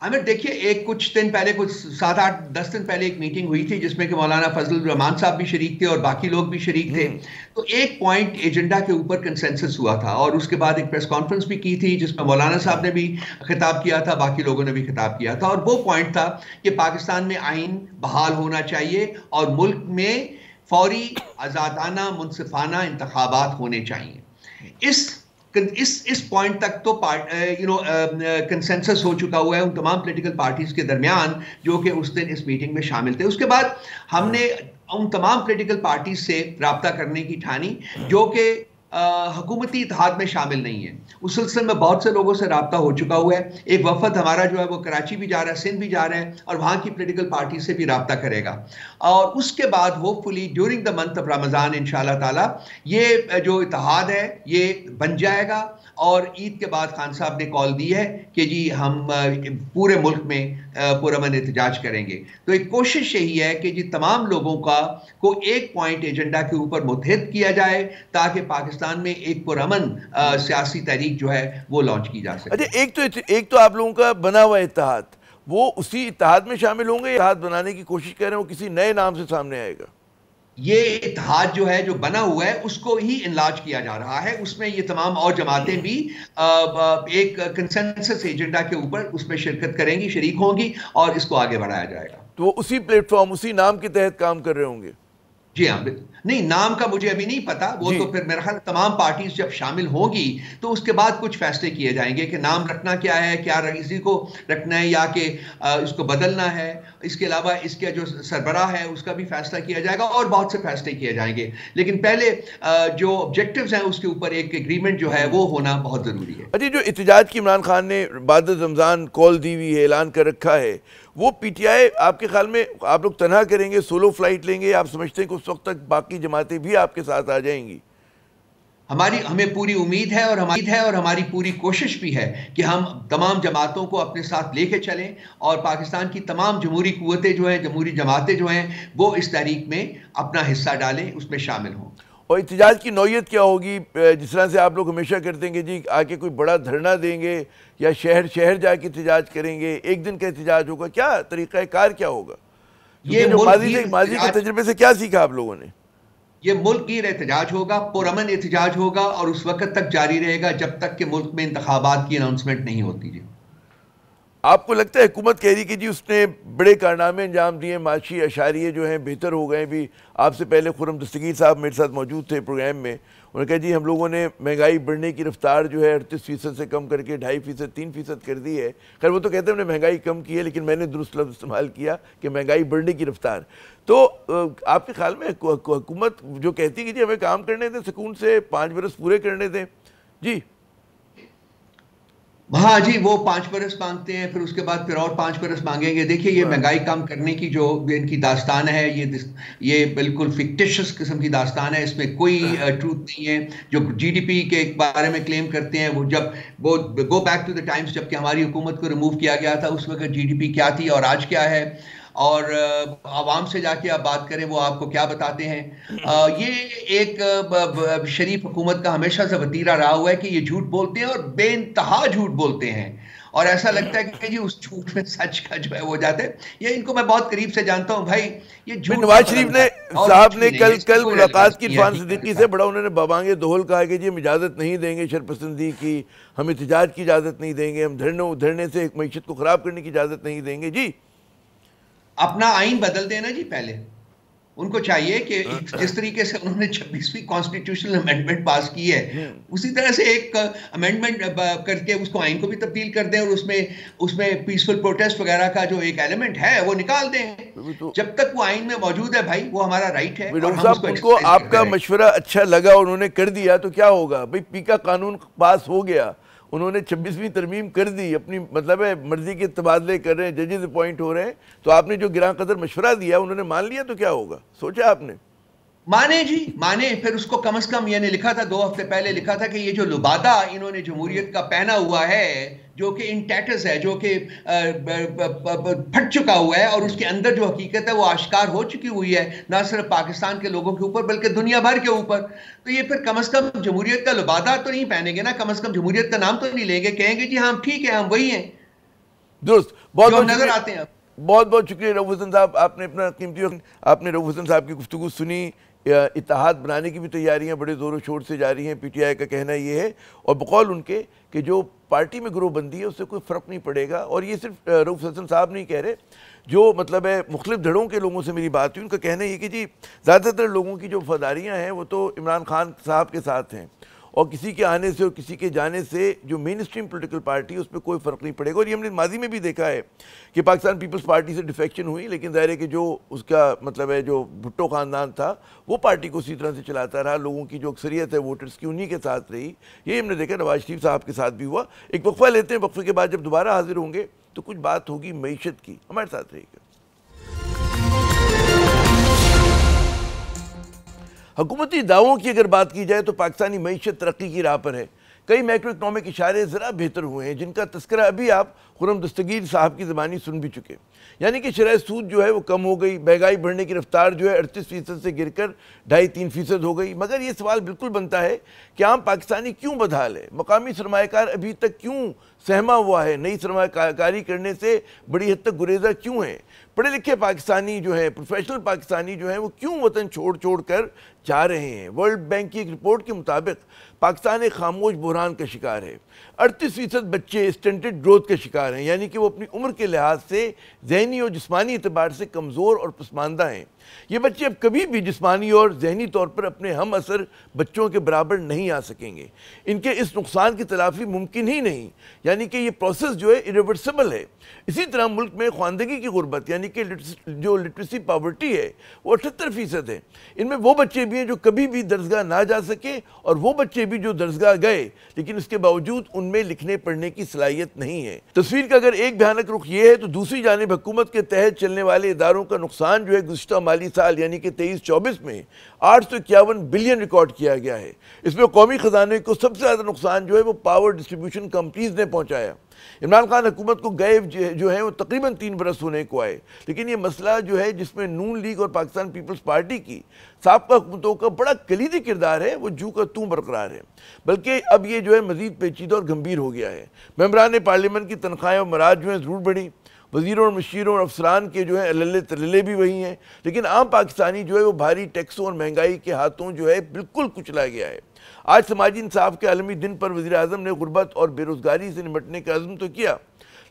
عامر دیکھیے کچھ دن پہلے, کچھ 7-8-10 دن پہلے ایک میٹنگ ہوئی تھی جس میں کہ مولانا فضل الرحمان صاحب بھی شریک تھے اور باقی لوگ بھی شریک تھے. تو ایک پوائنٹ ایجنڈا کے اوپر کنسنسس ہوا تھا, اور اس کے بعد ایک پریس کانفرنس بھی کی تھی جس میں مولانا صاحب نے بھی خطاب کیا تھا, باقی لوگوں نے بھی خطاب کیا تھا. اور وہ پوائنٹ تھا کہ پاکستان میں آئین بحال ہونا چاہیے اور ملک میں فوری آزادانہ منصفانہ انتخابات ہونے چاہیے. اس اس پوائنٹ تک تو کنسنسس ہو چکا ہوا ہے ان تمام پولیٹیکل پارٹیز کے درمیان جو کہ اس دن اس میٹنگ میں شامل تھے. اس کے بعد ہم نے ان تمام پولیٹیکل پارٹیز سے رابطہ کرنے کی ٹھانی جو کہ حکومتی اتحاد میں شامل نہیں ہے. اس سلسلے میں بہت سے لوگوں سے رابطہ ہو چکا ہوا ہے. ایک وفد ہمارا جو ہے وہ کراچی بھی جا رہا ہے, سندھ بھی جا رہے ہیں, اور وہاں کی پولیٹیکل پارٹی سے بھی رابطہ کرے گا. اور اس کے بعد hopefully during the month of Ramzan انشاءاللہ تعالی یہ جو اتحاد ہے یہ بن جائے گا. اور عید کے بعد خان صاحب نے کال دی ہے کہ جی ہم پورے ملک میں پرامن احتجاج کریں گے. تو ایک کوشش یہی ہے کہ جی تمام لوگوں کو ایک پوائنٹ ایجنڈا کے اوپر متحد کیا جائے تاکہ پاکستان میں ایک پرامن سیاسی تحریک جو ہے وہ لانچ کی جا سکے. اچھا, ایک تو آپ لوگوں کا بنا ہوا اتحاد, وہ اسی اتحاد میں شامل ہوں گے, اتحاد بنانے کی کوشش کر رہے ہیں, وہ کسی نئے نام سے سامنے آئے گا؟ یہ اتحاد جو ہے جو بنا ہوا ہے اس کو ہی انلارج کیا جا رہا ہے. اس میں یہ تمام اور جماعتیں بھی ایک کنسنسس ایجنڈا کے اوپر اس میں شرکت کریں گی, شریک ہوں گی, اور اس کو آگے بڑھایا جائے گا. تو وہ اسی پلیٹ فارم, اسی نام کے تحت کام کر رہے ہوں گے؟ جی ہاں, نہیں نام کا مجھے ابھی نہیں پتا, وہ تو پھر میرا خیال تمام پارٹیز جب شامل ہوگی تو اس کے بعد کچھ فیصلے کیے جائیں گے کہ نام رکھنا کیا ہے, کیا اسی کو رکھنا ہے یا کہ اس کو بدلنا ہے. اس کے علاوہ اس کے جو سربراہ ہے اس کا بھی فیصلہ کیا جائے گا, اور بہت سے فیصلے کیے جائیں گے. لیکن پہلے جو آبجیکٹیوز ہیں اس کے اوپر ایک ایگریمنٹ جو ہے وہ ہونا بہت ضروری ہے. اچھا, جو احتجاج کی عمران خان نے بعد رمضان کال دی ہوئی ہے, اعلان کر رکھا ہے, وہ پی ٹی آئی آپ کے خیال میں آپ لوگ تنہا کریں گے, سولو فلائٹ لیں گے؟ آپ سمجھتے ہیں کہ اس وقت تک باقی جماعتیں بھی آپ کے ساتھ آ جائیں گی؟ ہمیں پوری امید ہے اور ہماری پوری کوشش بھی ہے کہ ہم تمام جماعتوں کو اپنے ساتھ لے کے چلیں, اور پاکستان کی تمام جمہوری قوتیں جو ہیں, جمہوری جماعتیں جو ہیں, وہ اس تحریک میں اپنا حصہ ڈالیں, اس میں شامل ہوں. اور احتجاج کی نوعیت کیا ہوگی؟ جس طرح سے آپ لوگ ہمیشہ کرتے ہیں کہ جی آ کے کوئی بڑا دھرنا دیں گے, یا شہر جا کے احتجاج کریں گے, ایک دن کا احتجاج ہوگا, کیا طریقہ کار کیا ہوگا؟ یہ ماضی کے تجربے سے کیا سیکھا آپ لوگوں نے؟ یہ ملک گیر احتجاج ہوگا, پرامن احتجاج ہوگا, اور اس وقت تک جاری رہے گا جب تک کہ ملک میں انتخابات کی اناؤنسمنٹ نہیں ہوتی. جی آپ کو لگتا ہے حکومت کہہ رہی کہ جی اس نے بڑے کارنامے انجام دیے, معاشی اشاریے جو ہیں بہتر ہو گئے؟ بھی آپ سے پہلے خرم دستگیر صاحب میرے ساتھ موجود تھے پروگرام میں, انہوں نے کہا جی ہم لوگوں نے مہنگائی بڑھنے کی رفتار جو ہے 38% سے کم کر کے 2.5%, 3% کر دی ہے. خیر وہ تو کہتے ہیں ہم نے مہنگائی کم کی ہے, لیکن میں نے درست لفظ استعمال کیا کہ مہنگائی بڑھنے کی رفتار. تو آپ کے خیال میں حکومت جو کہتی ہے کہ جی ہمیں کام کرنے دیں, سکون سے 5 برس پورے کرنے دیں, جی ہاں جی وہ 5 برس مانگتے ہیں, پھر اس کے بعد پھر اور 5 برس مانگیں گے. دیکھیے یہ مہنگائی کم کرنے کی جو ان کی داستان ہے یہ بالکل فکٹیشس قسم کی داستان ہے, اس میں کوئی ٹروتھ نہیں ہے. جو جی ڈی پی کے بارے میں کلیم کرتے ہیں, وہ جب وہ go back to the times جب کہ ہماری حکومت کو ریموو کیا گیا تھا, اس وقت جی ڈی پی کیا تھی اور آج کیا ہے, اور عوام سے جا کے آپ بات کریں وہ آپ کو کیا بتاتے ہیں. یہ ایک شریف حکومت کا ہمیشہ سے وتیرہ رہا ہوا ہے کہ یہ جھوٹ بولتے ہیں اور بے انتہا جھوٹ بولتے ہیں, اور ایسا لگتا ہے کہ جی اس جھوٹ میں سچ کا جو ہے وہ جاتا ہے. یہ ان کو میں بہت قریب سے جانتا ہوں بھائی. یہ جھوٹ نواز شریف نے صاحب نے کل ملاقات کی عرفان صدیقی سے, بڑا انہوں نے بابانگ دہل کہا کہ جی ہم اجازت نہیں دیں گے شرپسندی کی, ہم احتجاج کی اجازت نہیں دیں گے, ہم دھرنے سے معیشت کو خراب کرنے کی اجازت نہیں دیں گے. جی اپنا آئین بدل دینا جی. پہلے ان کو چاہیے کہ جس طریقے سے انہوں نے 26ویں کانسٹیٹیوشنل امینڈمنٹ پاس کی ہے, اسی طرح سے ایک امینڈمنٹ کر کے اس کو آئین کو بھی تبدیل کر دیں, اور اس میں پیسفل پروٹیسٹ وغیرہ کا جو ایک ایلیمنٹ ہے وہ نکال دیں. جب تک وہ آئین میں موجود ہے بھائی وہ ہمارا رائٹ ہے. ان کو آپ کا مشورہ اچھا لگا, انہوں نے کر دیا تو کیا ہوگا بھائی؟ پی کا قانون پاس ہو گیا, انہوں نے 26ویں ترمیم کر دی, اپنی مطلب ہے مرضی کے تبادلے کر رہے ہیں, ججز اپوائنٹ ہو رہے ہیں, تو آپ نے جو گراں قدر مشورہ دیا انہوں نے مان لیا تو کیا ہوگا؟ سوچا آپ نے؟ مانے جی مانے. پھر اس کو کم از کم یہ نے لکھا تھا 2 ہفتے پہلے لکھا تھا کہ یہ جو لبادہ انہوں نے جمہوریت کا پہنا ہوا ہے جو کہ ان ٹیٹس ہے, جو کہ پھٹ چکا ہوا ہے, اور اس کے اندر جو حقیقت ہے وہ آشکار ہو چکی ہوئی ہے, نہ صرف پاکستان کے لوگوں کے اوپر بلکہ دنیا بھر کے اوپر. تو یہ پھر کم از کم جمہوریت کا لبادہ تو نہیں پہنیں گے نا, کم از کم جمہوریت کا نام تو نہیں لیں گے, کہیں گے جی ہاں ٹھیک ہے ہم وہی ہیں. درست, بہت نظر آتے ہیں. بہت بہت شکریہ رؤوف حسن صاحب, آپ نے اپنا قیمتی آپ نے رؤوف حسن صاحب کی گفتگو سنی. اتحاد بنانے کی بھی تیاریاں بڑے زور و شور سے جاری ہیں. پی ٹی آئی کا کہنا یہ ہے, اور بقول ان کے کہ جو پارٹی میں گروہ بندی ہے اس سے کوئی فرق نہیں پڑے گا. اور یہ صرف رؤوف حسن صاحب نہیں کہہ رہے, جو مطلب ہے مختلف دھڑوں کے لوگوں سے میری بات ہوئی, ان کا کہنا یہ کہ جی زیادہ تر لوگوں کی جو وفاداریاں ہیں وہ تو عمران خان صاحب کے ساتھ ہیں, اور کسی کے آنے سے اور کسی کے جانے سے جو مین اسٹریم پولیٹیکل پارٹی ہے اس پہ کوئی فرق نہیں پڑے گا. اور یہ ہم نے ماضی میں بھی دیکھا ہے کہ پاکستان پیپلز پارٹی سے ڈیفیکشن ہوئی, لیکن ظاہر ہے کہ جو اس کا مطلب ہے جو بھٹو خاندان تھا وہ پارٹی کو اسی طرح سے چلاتا رہا, لوگوں کی جو اکثریت ہے ووٹرز کی انہی کے ساتھ رہی. یہ ہم نے دیکھا نواز شریف صاحب کے ساتھ بھی ہوا. ایک وقفہ لیتے ہیں, وقفے کے بعد جب دوبارہ حاضر ہوں گے تو کچھ بات ہوگی معیشت کی. ہمارے ساتھ رہیے گا. حکومتی دعووں کی اگر بات کی جائے تو پاکستانی معیشت ترقی کی راہ پر ہے. کئی میکرو اکنامک اشارے ذرا بہتر ہوئے ہیں جن کا تذکرہ ابھی آپ خرم دستگیر صاحب کی زبانی سن بھی چکے. یعنی کہ شرح سود جو ہے وہ کم ہو گئی, مہنگائی بڑھنے کی رفتار جو ہے 38% سے گر کر 2.5-3% ہو گئی. مگر یہ سوال بالکل بنتا ہے کہ عام پاکستانی کیوں بدحال ہے؟ مقامی سرمایہ کار ابھی تک کیوں سہما ہوا ہے؟ نئی سرمایہ کاری کرنے سے بڑی حد تک گریزہ کیوں ہیں؟ پڑھے لکھے پاکستانی جو ہیں, پروفیشنل پاکستانی جو ہیں, وہ کیوں وطن چھوڑ کر جا رہے ہیں؟ ورلڈ بینک کی ایک رپورٹ کے مطابق پاکستان ایک خاموش بحران کا شکار ہے. 38% بچے اسٹنٹڈ گروتھ کے شکار ہیں, یعنی کہ وہ اپنی عمر کے لحاظ سے ذہنی اور جسمانی اعتبار سے کمزور اور پسماندہ ہیں. یہ بچے اب کبھی بھی جسمانی اور ذہنی طور پر اپنے ہم اثر بچوں کے برابر نہیں آ سکیں گے. ان کے اس نقصان کی تلافی ممکن ہی نہیں, یعنی کہ یہ پروسیس جو ہے ایریورسیبل ہے. اسی طرح ملک میں خواندگی کی غربت یعنی کہ جو لٹریسی پاورٹی ہے وہ 78% ہے. ان میں وہ بچے بھی ہیں جو کبھی بھی درسگاہ نہ جا سکے, اور وہ بچے بھی جو درسگاہ گئے لیکن اس کے باوجود ان میں لکھنے پڑھنے کی صلاحیت نہیں ہے. تصویر کا اگر ایک بھیانک رخ یہ ہے تو دوسری جانب حکومت کے تحت چلنے والے اداروں کا نقصان جو ہے گزشتہ مالی سال یعنی کہ 23-24 میں 851 بلین ریکارڈ کیا گیا ہے. اس میں قومی خزانے کو سب سے زیادہ نقصان جو ہے وہ پاور ڈسٹریبیوشن کمپنیز نے پہنچایا. عمران خان حکومت کو گئے جو ہیں وہ تقریباً 3 برس ہونے کو آئے, لیکن یہ مسئلہ جو ہے جس میں نون لیگ اور پاکستان پیپلز پارٹی کی سابقہ حکومتوں کا بڑا کلیدی کردار ہے وہ جو کا توں برقرار ہے, بلکہ اب یہ جو ہے مزید پیچیدہ اور گمبھیر ہو گیا ہے. ممبران پارلیمنٹ کی تنخواہیں اور مراج جو ہیں ضرور بڑھی, وزیروں اور مشیروں اور افسران کے جو ہیں اللے تللے بھی وہی ہیں, لیکن عام پاکستانی جو ہے وہ بھاری ٹیکسوں اور مہنگائی کے ہاتھوں جو ہے بالکل کچلا گیا ہے. آج سماجی انصاف کے عالمی دن پر وزیر اعظم نے غربت اور بے روزگاری سے نمٹنے کا عزم تو کیا,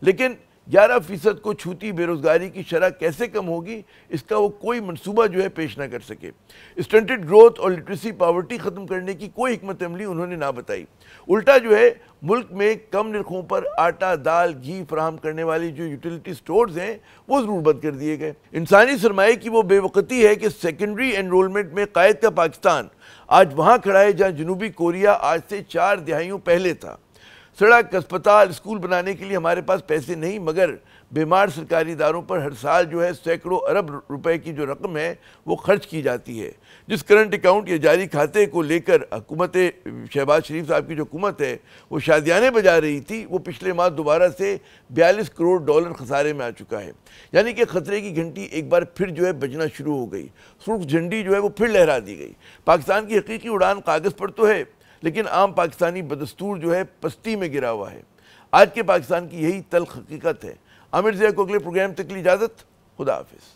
لیکن 11% کو چھوتی بے روزگاری کی شرح کیسے کم ہوگی اس کا وہ کوئی منصوبہ جو ہے پیش نہ کر سکے. اسٹنٹڈ گروتھ اور لٹریسی پاورٹی ختم کرنے کی کوئی حکمت عملی انہوں نے نہ بتائی. الٹا جو ہے ملک میں کم نرخوں پر آٹا, دال, گھی فراہم کرنے والی جو یوٹیلیٹی سٹورز ہیں وہ ضرور بند کر دیے گئے. انسانی سرمایہ کی وہ بے وقتی ہے کہ سیکنڈری انرولمنٹ میں قائد کا پاکستان آج وہاں کھڑا ہے جہاں جنوبی کوریا آج سے 4 دہائیوں پہلے تھا. سڑک, اسپتال, اسکول بنانے کے لیے ہمارے پاس پیسے نہیں, مگر بیمار سرکاری اداروں پر ہر سال جو ہے سینکڑوں ارب روپے کی جو رقم ہے وہ خرچ کی جاتی ہے. جس کرنٹ اکاؤنٹ یا جاری کھاتے کو لے کر حکومت شہباز شریف صاحب کی جو حکومت ہے وہ شادیانے بجا رہی تھی, وہ پچھلے ماہ دوبارہ سے $42 کروڑ خسارے میں آ چکا ہے. یعنی کہ خطرے کی گھنٹی ایک بار پھر جو ہے بجنا شروع ہو گئی, سرخ جھنڈی جو ہے وہ پھر لہرا دی گئی. پاکستان کی حقیقی اڑان کاغذ پر تو ہے, لیکن عام پاکستانی بدستور جو ہے پستی میں گرا ہوا ہے. آج کے پاکستان کی یہی تلخ حقیقت ہے. عامر ضیاء کو اگلے پروگرام تک کے لیے اجازت. خدا حافظ.